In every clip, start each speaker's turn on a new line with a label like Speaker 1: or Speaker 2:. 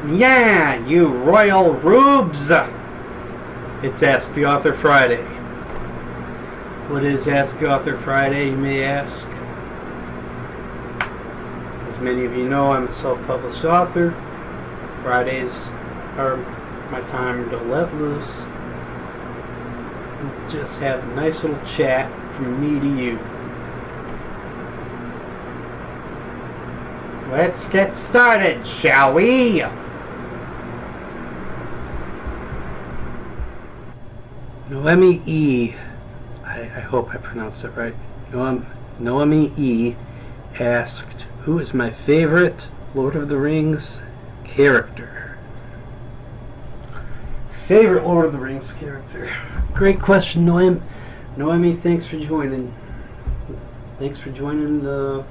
Speaker 1: Yeah, you royal rubes! It's Ask the Author Friday. What is Ask the Author Friday, you may ask? As many of you know, I'm a self-published author. Fridays are my time to let loose and just have a nice little chat from me to you. Let's get started, shall we? Noemi E. I hope I pronounced it right. Noemi E. asked, who is my favorite Lord of the Rings character? Favorite Lord of the Rings character? Great question, Noemi. Noemi, thanks for joining. Thanks for joining the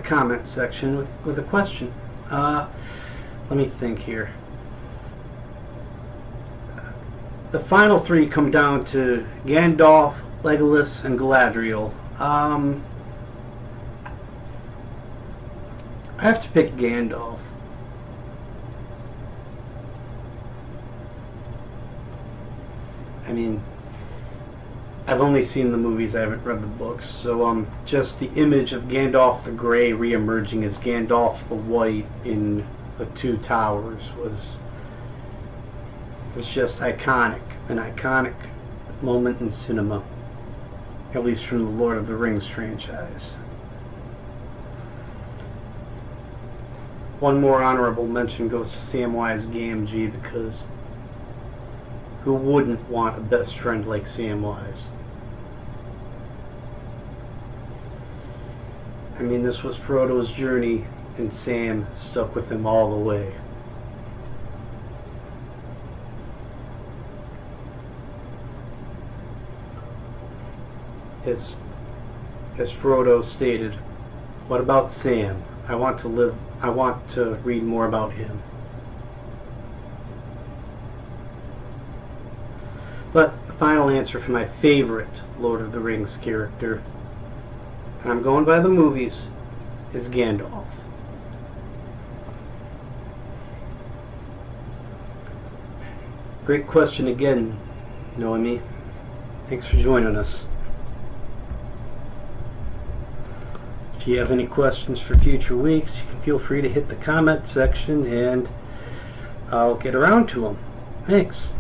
Speaker 1: comment section with a question. Let me think here. The final three come down to Gandalf, Legolas, and Galadriel. I have to pick Gandalf. I mean, I've only seen the movies, I haven't read the books, so just the image of Gandalf the Grey re-emerging as Gandalf the White in The Two Towers was just iconic, an iconic moment in cinema, at least from the Lord of the Rings franchise. One more honorable mention goes to Samwise Gamgee, because who wouldn't want a best friend like Samwise? I mean, this was Frodo's journey, and Sam stuck with him all the way. As Frodo stated, what about Sam? I want to read more about him. But the final answer for my favorite Lord of the Rings character, and I'm going by the movies, is Gandalf. Great question again, Noemi. Thanks for joining us. If you have any questions for future weeks, you can feel free to hit the comment section and I'll get around to them. Thanks.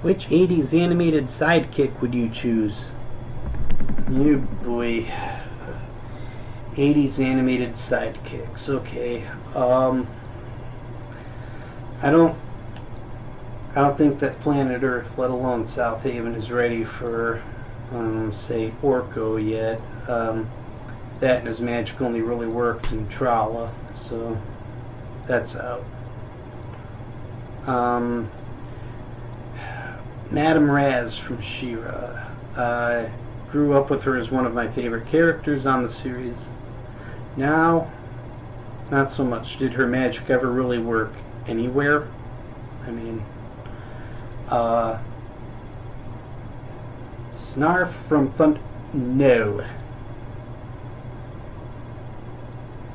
Speaker 1: Which 80s animated sidekick would you choose? You boy. 80s animated sidekicks. Okay. I don't think that planet Earth, let alone South Haven, is ready for, say, Orko yet. That and his magic only really worked in Trala, so that's out. Madame Raz from She-Ra. I grew up with her as one of my favorite characters on the series. Now, not so much. Did her magic ever really work anywhere? I mean, Snarf from No.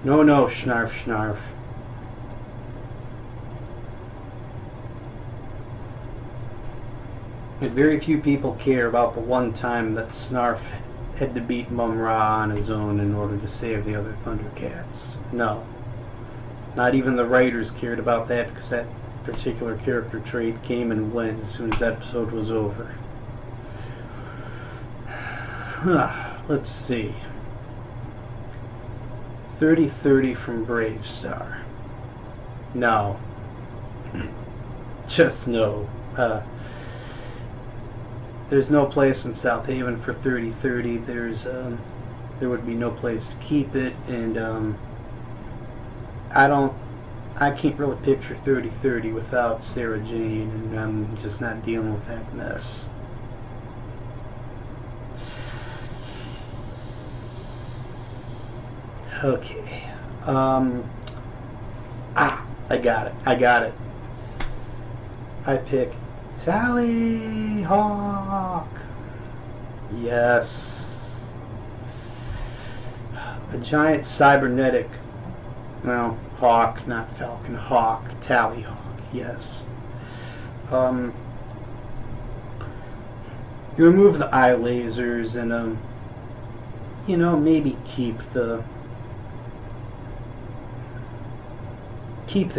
Speaker 1: No, Snarf. And very few people care about the one time that Snarf had to beat Mum-Ra on his own in order to save the other Thundercats. No. Not even the writers cared about that, because that particular character trait came and went as soon as that episode was over. Let's see. 3030 from Bravestar. No. Just no. There's no place in South Haven for 3030. There would be no place to keep it, and I can't really picture 3030 without Sarah Jane, and I'm just not dealing with that mess. Okay. I got it. I pick Sally Hawk. Yes. a giant cybernetic, well, hawk, not falcon, hawk, tally-hawk, yes. You remove the eye lasers and, maybe keep the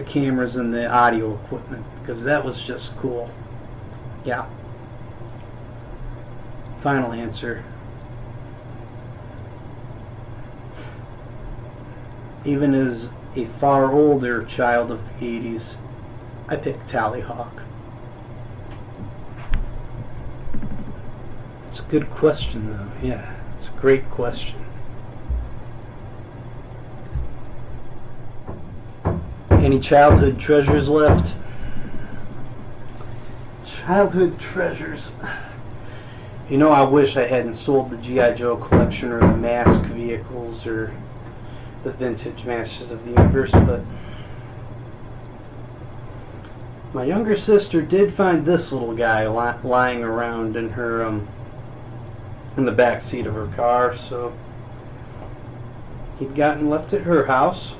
Speaker 1: cameras and the audio equipment, because that was just cool. Yeah. Final answer. Even as a far older child of the 80s, I picked Tallyhawk. It's a good question, though. Yeah, it's a great question. Any childhood treasures left? Childhood treasures. I wish I hadn't sold the G.I. Joe collection or the mask vehicles or the vintage Masters of the Universe, but my younger sister did find this little guy lying around in her in the back seat of her car, so he'd gotten left at her house.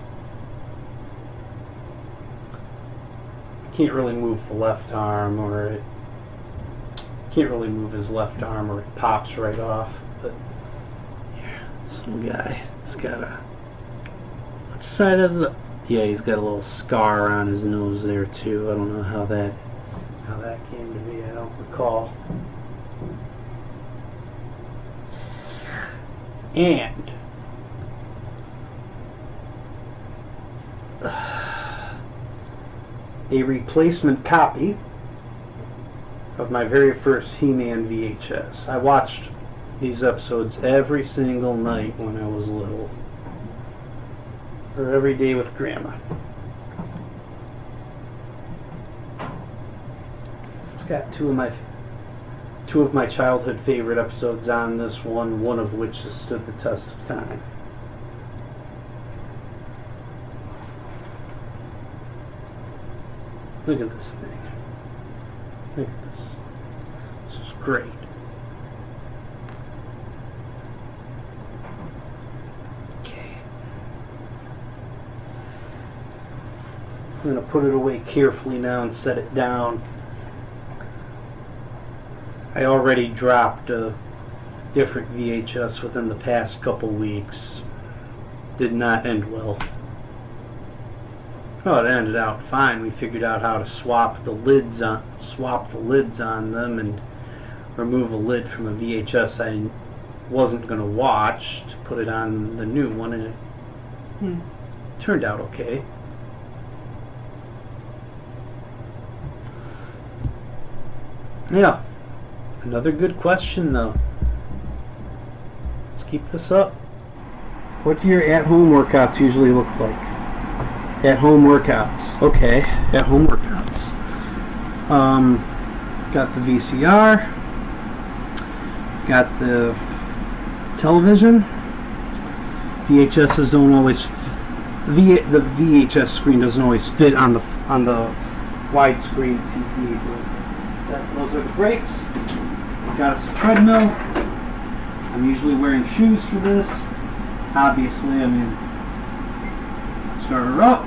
Speaker 1: Can't really move the left arm, or it can't really move his left arm, or it pops right off. But yeah, this little guy, he's got a, which side has the? Yeah, he's got a little scar on his nose there too. I don't know how that came to be. I don't recall. And a replacement copy of my very first He-Man VHS. I watched these episodes every single night when I was little, or every day with Grandma. It's got two of my childhood favorite episodes on this one of which has stood the test of time. Look at this thing. Look at this. This is great. Okay. I'm going to put it away carefully now and set it down. I already dropped a different VHS within the past couple weeks. Did not end well. Well, it ended out fine. We figured out how to swap the lids on them and remove a lid from a VHS I wasn't going to watch to put it on the new one, and it turned out okay. Yeah, another good question though. Let's keep this up. What do your at-home workouts usually look like? At-home workouts. Okay, at-home workouts. Got the VCR. Got the television. VHSs don't always. The VHS screen doesn't always fit on the widescreen TV. Those are the brakes. Got us a treadmill. I'm usually wearing shoes for this. Obviously, start her up.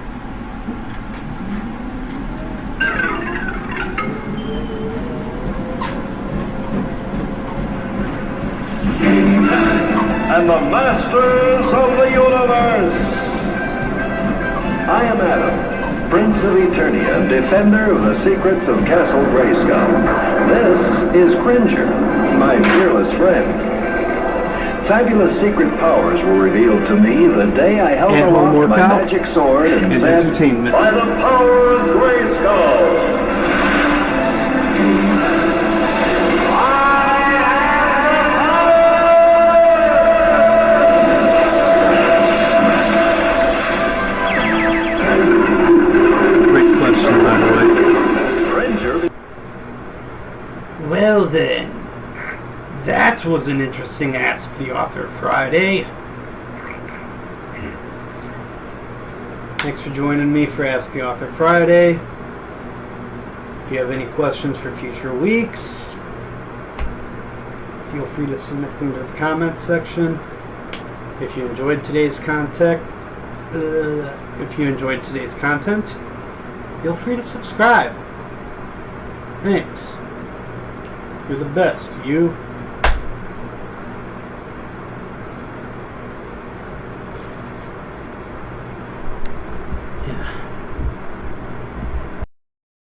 Speaker 2: And the masters of the universe. I am Adam, Prince of Eternia and defender of the secrets of Castle Grayskull. This is Cringer, my fearless friend. Fabulous secret powers were revealed to me the day I held aloft my magic sword and said,
Speaker 1: entertainment.
Speaker 2: By the power of Grayskull!
Speaker 1: Great question, by the way. Well then. That was an interesting Ask the Author Friday. Thanks for joining me for Ask the Author Friday. If you have any questions for future weeks, feel free to submit them to the comment section. If you enjoyed today's content, feel free to subscribe. Thanks. You're the best. You